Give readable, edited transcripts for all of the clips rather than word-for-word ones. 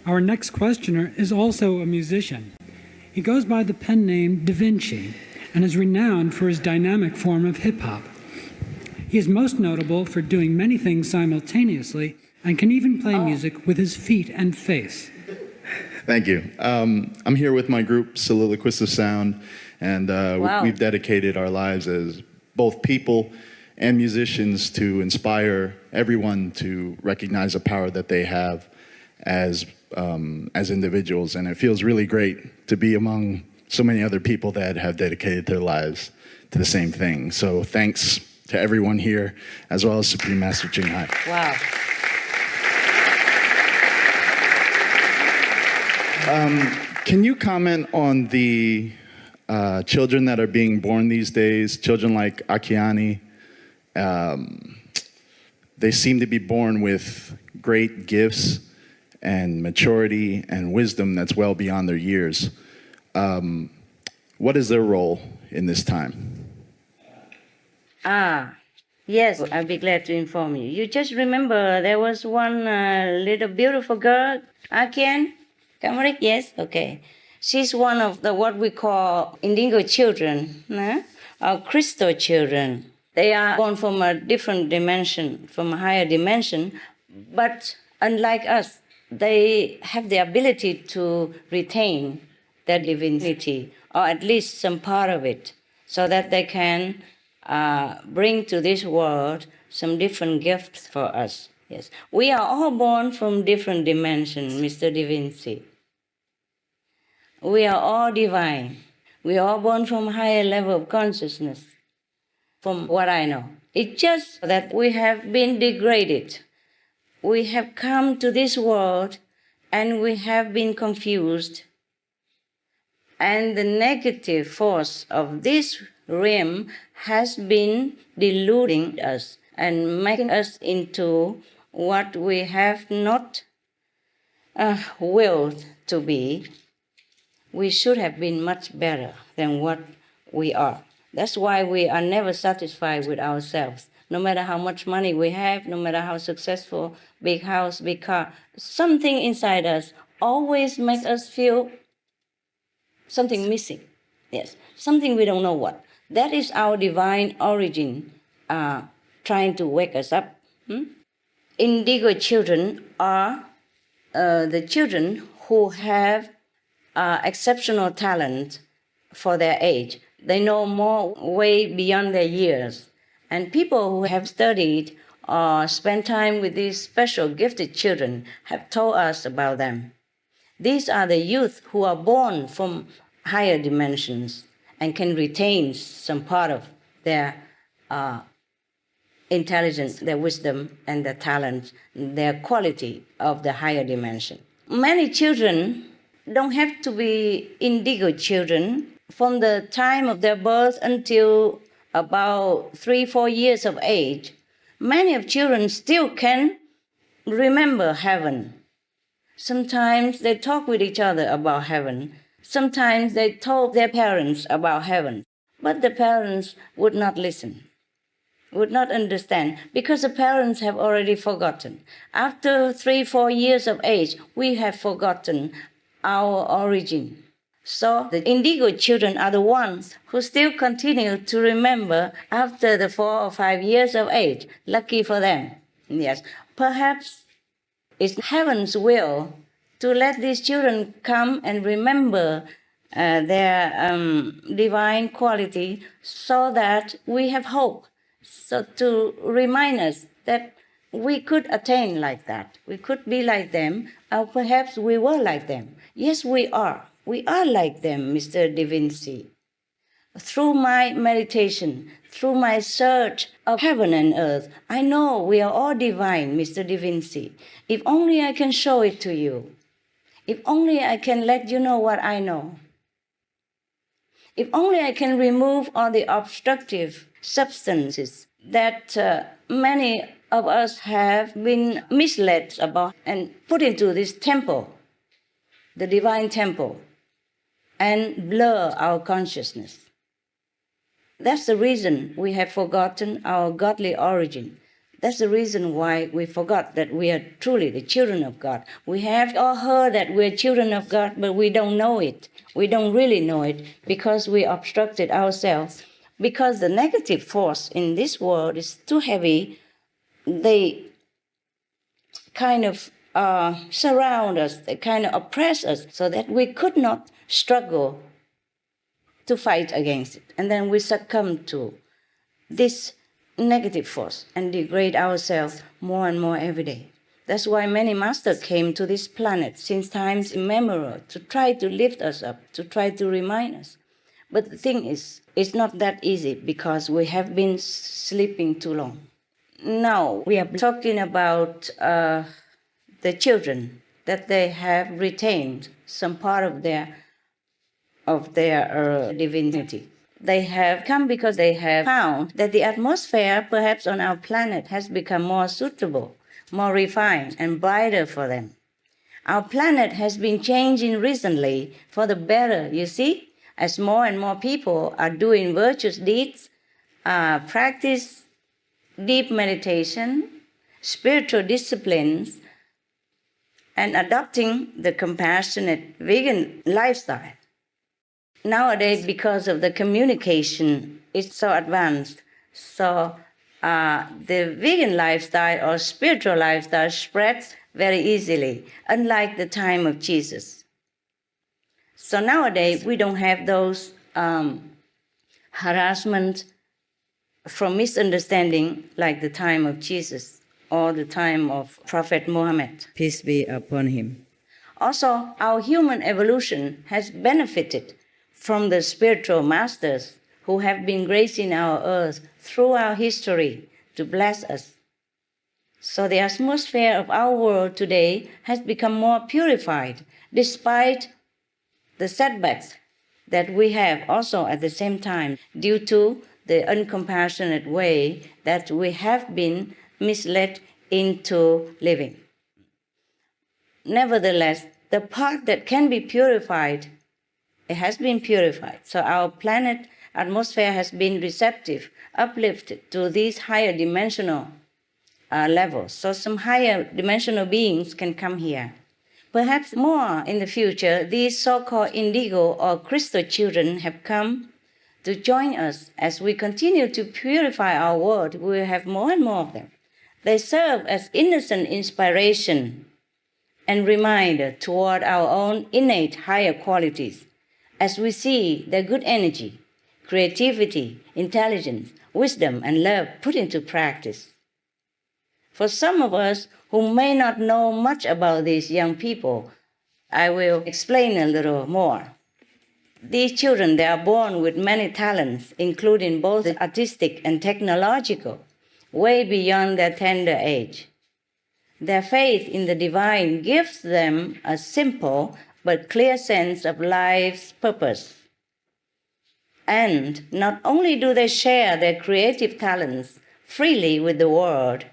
Our next questioner is also a musician. He goes by the pen name Da Vinci and is renowned for his dynamic form of hip-hop. He is most notable for doing many things simultaneously and can even play music with his feet and face. Thank you. I'm here with my group, Soliloquists of Sound, and we've dedicated our lives as both people and musicians to inspire everyone to recognize the power that they have as individuals. And it feels really great to be among so many other people that have dedicated their lives to the same thing. So thanks to everyone here, as well as Supreme Master Ching Hai. Wow. Can you comment on the children that are being born these days, children like Akiani? They seem to be born with great gifts and maturity and wisdom that's well beyond their years. What is their role in this time? Yes, I'll be glad to inform you. You just remember there was one little beautiful girl, Akian Kamarik, yes? Okay. She's one of the what we call indigo children, or crystal children. They are born from a different dimension, from a higher dimension, but unlike us, they have the ability to retain their divinity, or at least some part of it, so that they can bring to this world some different gifts for us. Yes, we are all born from different dimensions, Mr. Da Vinci. We are all divine. We are all born from a higher level of consciousness, from what I know. It's just that we have been degraded. We have come to this world and we have been confused. And the negative force of this realm has been deluding us and making us into what we have not willed to be. We should have been much better than what we are. That's why we are never satisfied with ourselves. No matter how much money we have, no matter how successful, big house, big car, something inside us always makes us feel something missing. Yes, something we don't know what. That is our divine origin trying to wake us up. Indigo children are the children who have exceptional talent for their age. They know more way beyond their years. And people who have studied or spent time with these special gifted children have told us about them. These are the youth who are born from higher dimensions and can retain some part of their intelligence, their wisdom, and their talent, their quality of the higher dimension. Many children don't have to be indigo children. From the time of their birth until about 3-4 years of age, many of children still can remember heaven. Sometimes they talk with each other about heaven. Sometimes they told their parents about heaven. But the parents would not listen, would not understand, because the parents have already forgotten. After 3-4 years of age, we have forgotten our origin. So the indigo children are the ones who still continue to remember after the 4 or 5 years of age. Lucky for them. Yes, perhaps it's heaven's will to let these children come and remember their divine quality, so that we have hope. So to remind us that we could attain like that. We could be like them, or perhaps we were like them. Yes, we are. We are like them, Mr. Da Vinci. Through my meditation, through my search of heaven and earth, I know we are all divine, Mr. Da Vinci. If only I can show it to you. If only I can let you know what I know. If only I can remove all the obstructive substances that many of us have been misled about and put into this temple, the divine temple, and blur our consciousness. That's the reason we have forgotten our godly origin. That's the reason why we forgot that we are truly the children of God. We have all heard that we're children of God, but we don't know it. We don't really know it because we obstructed ourselves. Because the negative force in this world is too heavy, they kind of surround us, they kind of oppress us so that we could not struggle to fight against it. And then we succumb to this negative force and degrade ourselves more and more every day. That's why many masters came to this planet since times immemorial to try to lift us up, to try to remind us. But the thing is, it's not that easy because we have been sleeping too long. Now we are talking about the children, that they have retained some part of their divinity. They have come because they have found that the atmosphere, perhaps on our planet, has become more suitable, more refined, and brighter for them. Our planet has been changing recently for the better, you see, as more and more people are doing virtuous deeds, practice deep meditation, spiritual disciplines, and adopting the compassionate vegan lifestyle. Nowadays, because of the communication, it's so advanced. So the vegan lifestyle or spiritual lifestyle spreads very easily, unlike the time of Jesus. So nowadays, we don't have those harassment from misunderstanding like the time of Jesus or the time of Prophet Muhammad, peace be upon him. Also, our human evolution has benefited from the spiritual masters who have been gracing our earth through our history to bless us. So the atmosphere of our world today has become more purified, despite the setbacks that we have also at the same time due to the uncompassionate way that we have been misled into living. Nevertheless, the part that can be purified, it has been purified. So our planet atmosphere has been receptive, uplifted to these higher dimensional levels. So some higher dimensional beings can come here. Perhaps more in the future, these so-called indigo or crystal children have come to join us as we continue to purify our world. We will have more and more of them. They serve as innocent inspiration and reminder toward our own innate higher qualities as we see their good energy, creativity, intelligence, wisdom, and love put into practice. For some of us who may not know much about these young people, I will explain a little more. These children, they are born with many talents, including both artistic and technological, way beyond their tender age. Their faith in the divine gives them a simple but clear sense of life's purpose. And not only do they share their creative talents freely with the world,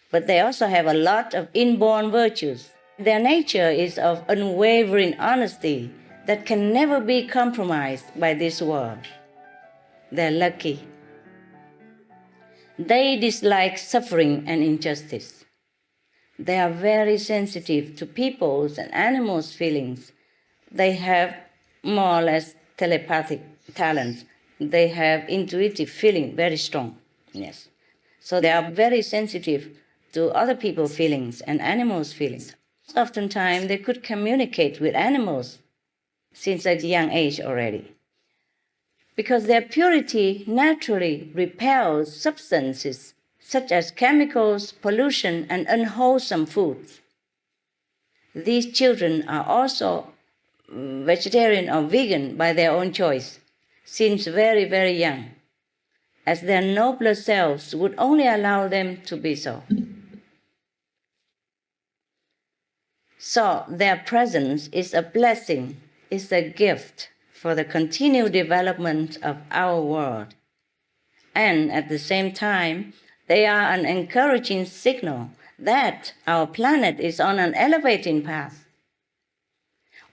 but they also have a lot of inborn virtues. Their nature is of unwavering honesty that can never be compromised by this world. They're lucky. They dislike suffering and injustice. They are very sensitive to people's and animals' feelings. They have more or less telepathic talents. They have intuitive feeling very strong. Yes. So they are very sensitive to other people's feelings and animals' feelings. Oftentimes they could communicate with animals since a young age already. Because their purity naturally repels substances such as chemicals, pollution, and unwholesome foods. These children are also vegetarian or vegan by their own choice, since very, very young, as their nobler selves would only allow them to be so. So their presence is a blessing, is a gift for the continued development of our world. And at the same time, they are an encouraging signal that our planet is on an elevating path.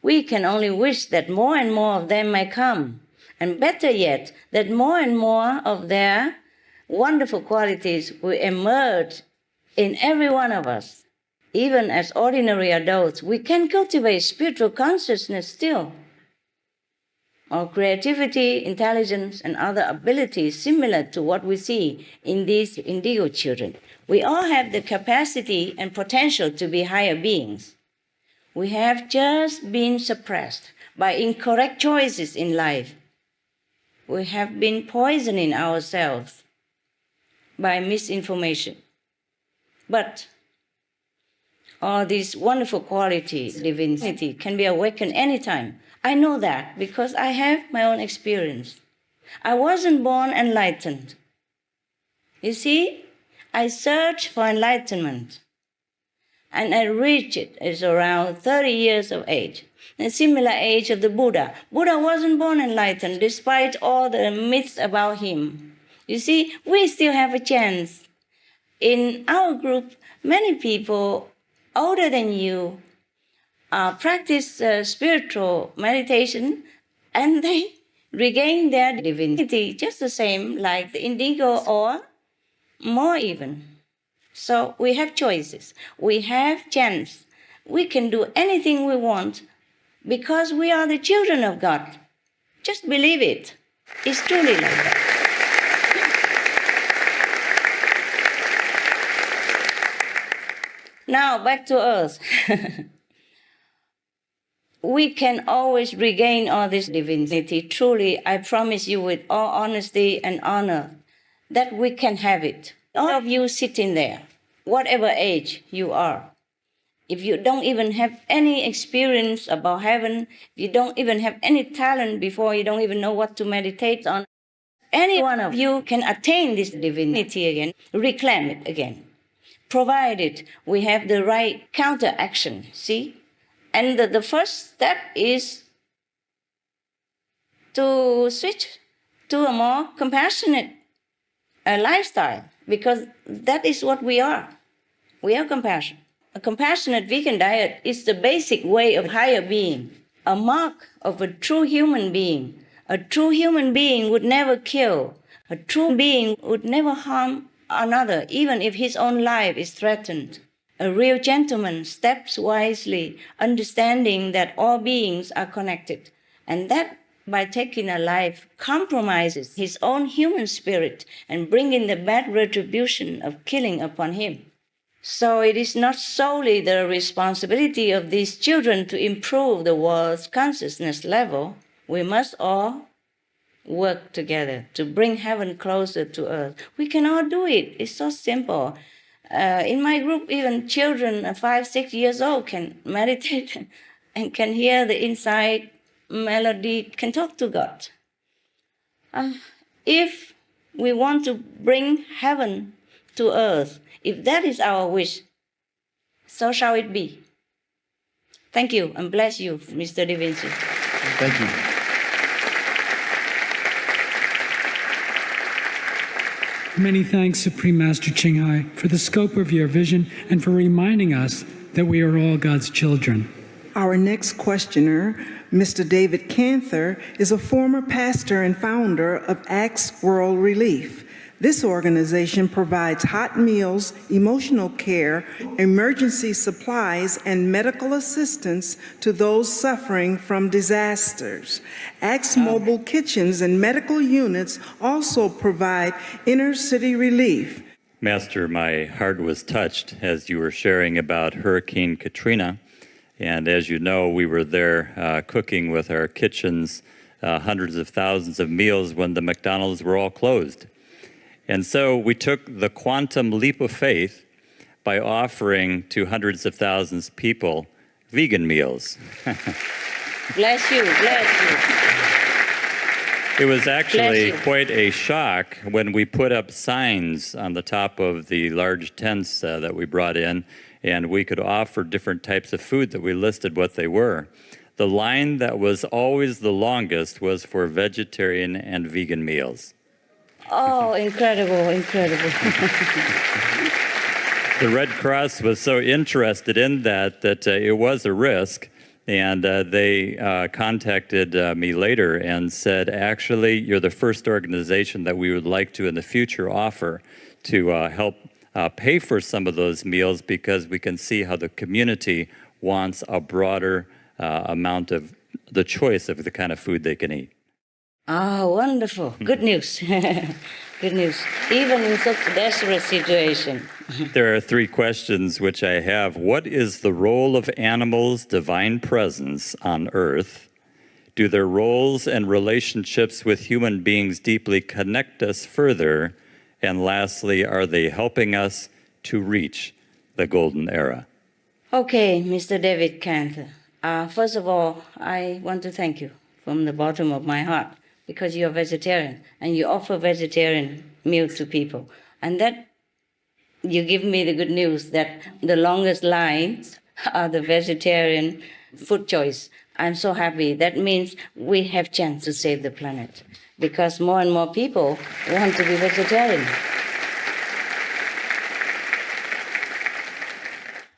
We can only wish that more and more of them may come, and better yet, that more and more of their wonderful qualities will emerge in every one of us. Even as ordinary adults, we can cultivate spiritual consciousness still. Our creativity, intelligence, and other abilities similar to what we see in these indigo children. We all have the capacity and potential to be higher beings. We have just been suppressed by incorrect choices in life. We have been poisoning ourselves by misinformation. But all these wonderful qualities, divinity, can be awakened anytime. I know that because I have my own experience. I wasn't born enlightened. You see, I searched for enlightenment, and I reached it as around 30 years of age, a similar age of the Buddha. Buddha wasn't born enlightened despite all the myths about him. You see, we still have a chance. In our group, many people older than you practice spiritual meditation, and they regain their divinity just the same like the indigo or more even. So we have choices. We have chance. We can do anything we want because we are the children of God. Just believe it. It's truly like that. Now, back to Earth. We can always regain all this divinity. Truly, I promise you with all honesty and honor that we can have it. All of you sitting there, whatever age you are, if you don't even have any experience about heaven, if you don't even have any talent before, you don't even know what to meditate on, any one of you can attain this divinity again, reclaim it again, provided we have the right counteraction, see? And the first step is to switch to a more compassionate lifestyle, because that is what we are. We are compassion. A compassionate vegan diet is the basic way of higher being, a mark of a true human being. A true human being would never kill. A true being would never harm another, even if his own life is threatened. A real gentleman steps wisely, understanding that all beings are connected, and that by taking a life compromises his own human spirit and bringing the bad retribution of killing upon him. So it is not solely the responsibility of these children to improve the world's consciousness level. We must all work together to bring heaven closer to earth. We can all do it. It's so simple. In my group, even children 5, 6 years old can meditate and can hear the inside melody, can talk to God. If we want to bring heaven to earth, if that is our wish, so shall it be. Thank you, and bless you, Mr. Da Vinci. Thank you. Many thanks, Supreme Master Ching Hai, for the scope of your vision and for reminding us that we are all God's children. Our next questioner, Mr. David Canther, is a former pastor and founder of Acts World Relief. This organization provides hot meals, emotional care, emergency supplies, and medical assistance to those suffering from disasters. Acts mobile kitchens and medical units also provide inner city relief. Master, my heart was touched as you were sharing about Hurricane Katrina. And as you know, we were there cooking with our kitchens hundreds of thousands of meals when the McDonald's were all closed. And so we took the quantum leap of faith by offering to hundreds of thousands of people vegan meals. Bless you, bless you. It was actually quite a shock when we put up signs on the top of the large tents that we brought in, and we could offer different types of food that we listed what they were. The line that was always the longest was for vegetarian and vegan meals. Oh, incredible, incredible. The Red Cross was so interested in that it was a risk, and they contacted me later and said, actually, you're the first organization that we would like to in the future offer to help pay for some of those meals because we can see how the community wants a broader amount of the choice of the kind of food they can eat. Oh, wonderful. Good news. Good news. Even in such a desperate situation. There are 3 questions which I have. What is the role of animals' divine presence on earth? Do their roles and relationships with human beings deeply connect us further? And lastly, are they helping us to reach the golden era? Okay, Mr. David Canther. First of all, I want to thank you from the bottom of my heart because you're vegetarian and you offer vegetarian meals to people. And that you give me the good news that the longest lines are the vegetarian food choice. I'm so happy. That means we have chance to save the planet because more and more people want to be vegetarian.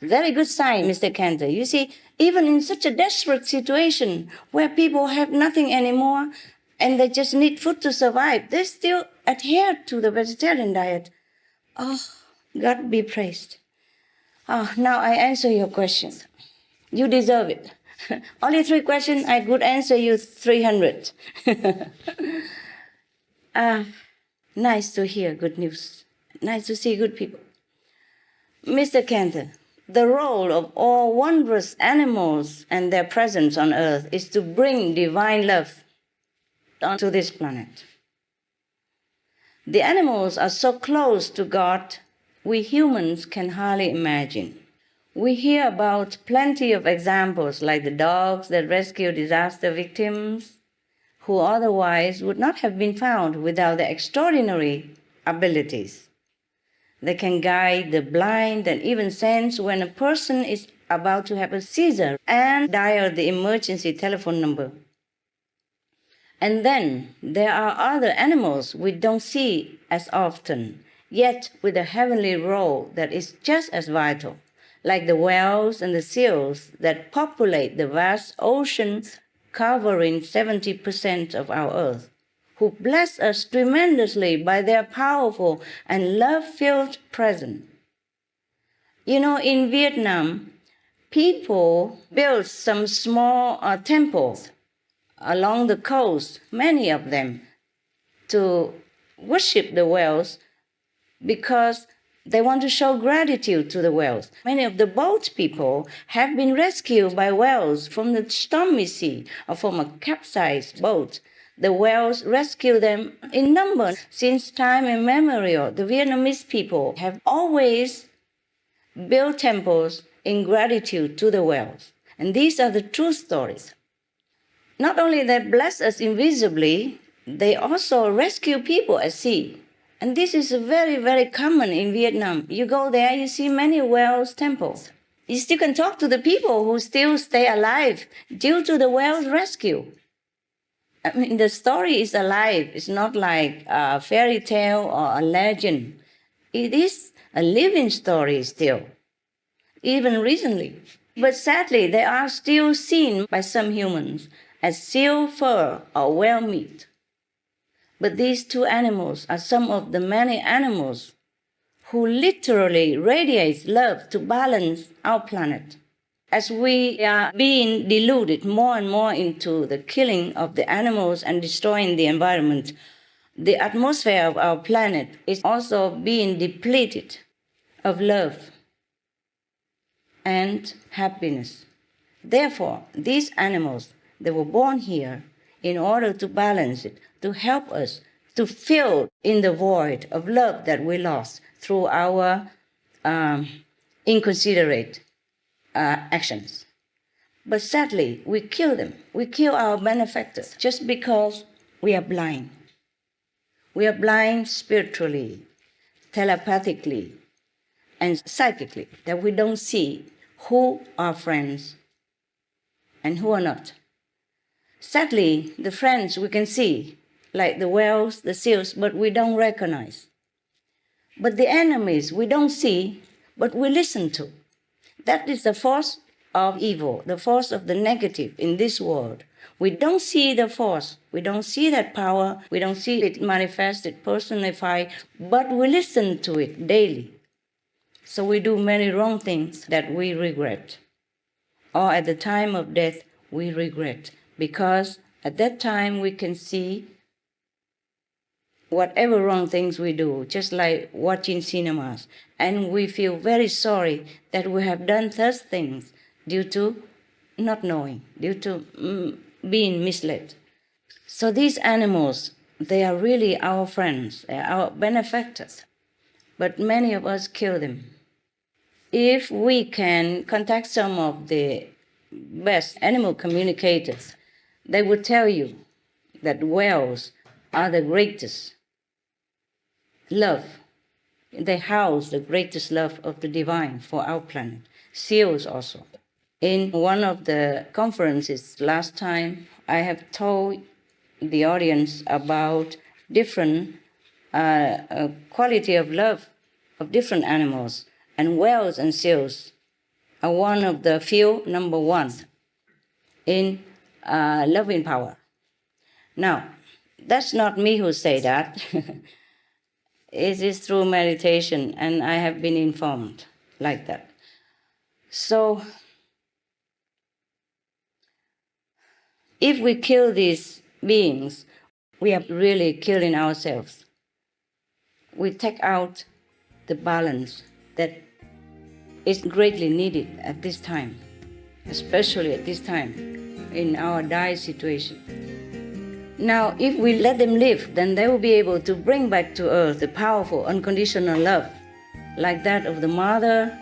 Very good sign, Mr. Cantor. You see, even in such a desperate situation where people have nothing anymore and they just need food to survive, they still adhere to the vegetarian diet. Oh, God be praised. Oh, now I answer your questions. You deserve it. Only 3 questions, I could answer you 300. Nice to hear good news. Nice to see good people. Mr. Cantor, the role of all wondrous animals and their presence on earth is to bring divine love onto this planet. The animals are so close to God, we humans can hardly imagine. We hear about plenty of examples like the dogs that rescue disaster victims who otherwise would not have been found without their extraordinary abilities. They can guide the blind and even sense when a person is about to have a seizure and dial the emergency telephone number. And then there are other animals we don't see as often, yet with a heavenly role that is just as vital, like the whales and the seals that populate the vast ocean covering 70% of our earth, who bless us tremendously by their powerful and love-filled presence. You know, in Vietnam, people built some small temples along the coast, many of them, to worship the whales because they want to show gratitude to the whales. Many of the boat people have been rescued by whales from the stormy sea or from a capsized boat. The whales rescue them in numbers. Since time immemorial, the Vietnamese people have always built temples in gratitude to the whales. And these are the true stories. Not only they bless us invisibly, they also rescue people at sea. And this is very, very common in Vietnam. You go there, you see many whales temples. You still can talk to the people who still stay alive due to the whales rescue. I mean, the story is alive. It's not like a fairy tale or a legend. It is a living story still, even recently. But sadly, they are still seen by some humans as seal fur or whale meat. But these 2 animals are some of the many animals who literally radiate love to balance our planet. As we are being deluded more and more into the killing of the animals and destroying the environment, the atmosphere of our planet is also being depleted of love and happiness. Therefore, these animals, they were born here in order to balance it, to help us to fill in the void of love that we lost through our inconsiderate actions. But sadly, we kill them. We kill our benefactors just because we are blind. We are blind spiritually, telepathically, and psychically, that we don't see who are friends and who are not. Sadly, the friends we can see, like the whales, the seals, but we don't recognize. But the enemies we don't see, but we listen to. That is the force of evil, the force of the negative in this world. We don't see the force, we don't see that power, we don't see it manifested, personified, but we listen to it daily. So we do many wrong things that we regret. Or at the time of death, we regret. Because at that time we can see whatever wrong things we do, just like watching cinemas. And we feel very sorry that we have done such things due to not knowing, due to being misled. So these animals, they are really our friends, they are our benefactors. But many of us kill them. If we can contact some of the best animal communicators, they would tell you that whales are the greatest love. They house the greatest love of the divine for our planet. Seals also. In one of the conferences last time, I have told the audience about different quality of love of different animals. And whales and seals are one of the few, number one, in loving power. Now, that's not me who say that. It is through meditation, and I have been informed like that. So, if we kill these beings, we are really killing ourselves. We take out the balance that is greatly needed at this time, especially at this time in our dire situation. Now, if we let them live, then they will be able to bring back to earth the powerful unconditional love, like that of the mother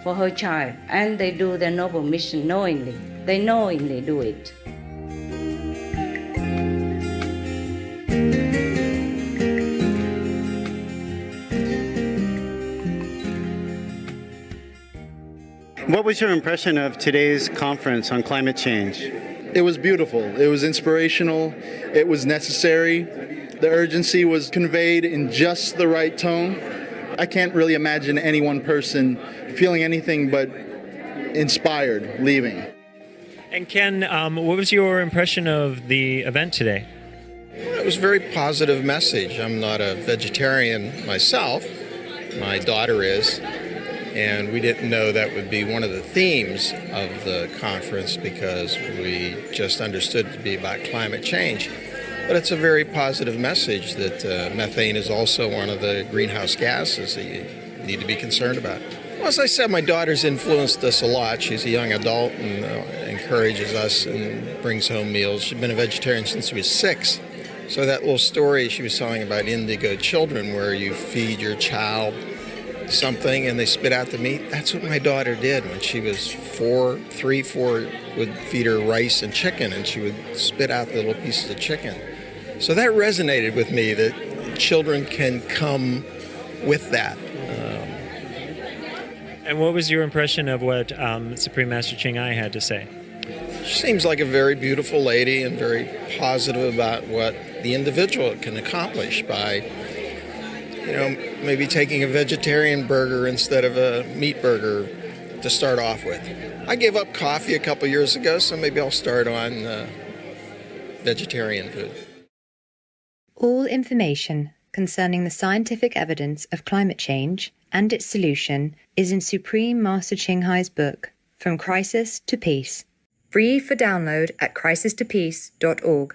for her child, and they do their noble mission knowingly. They knowingly do it. What was your impression of today's conference on climate change? It was beautiful. It was inspirational. It was necessary. The urgency was conveyed in just the right tone. I can't really imagine any one person feeling anything but inspired leaving. And Ken, what was your impression of the event today? It was a very positive message. I'm not a vegetarian myself. My daughter is. And we didn't know that would be one of the themes of the conference because we just understood it to be about climate change. But it's a very positive message that methane is also one of the greenhouse gases that you need to be concerned about. Well, as I said, my daughter's influenced us a lot. She's a young adult and encourages us and brings home meals. She's been a vegetarian since she was 6. So that little story she was telling about indigo children where you feed your child something and they spit out the meat. That's what my daughter did when she was 4, would feed her rice and chicken and she would spit out the little pieces of chicken. So that resonated with me that children can come with that. And what was your impression of what Supreme Master Ching Ai had to say? She seems like a very beautiful lady and very positive about what the individual can accomplish by maybe taking a vegetarian burger instead of a meat burger to start off with. I gave up coffee a couple years ago, so maybe I'll start on vegetarian food. All information concerning the scientific evidence of climate change and its solution is in Supreme Master Ching Ai's book, From Crisis to Peace, free for download at crisistopeace.org.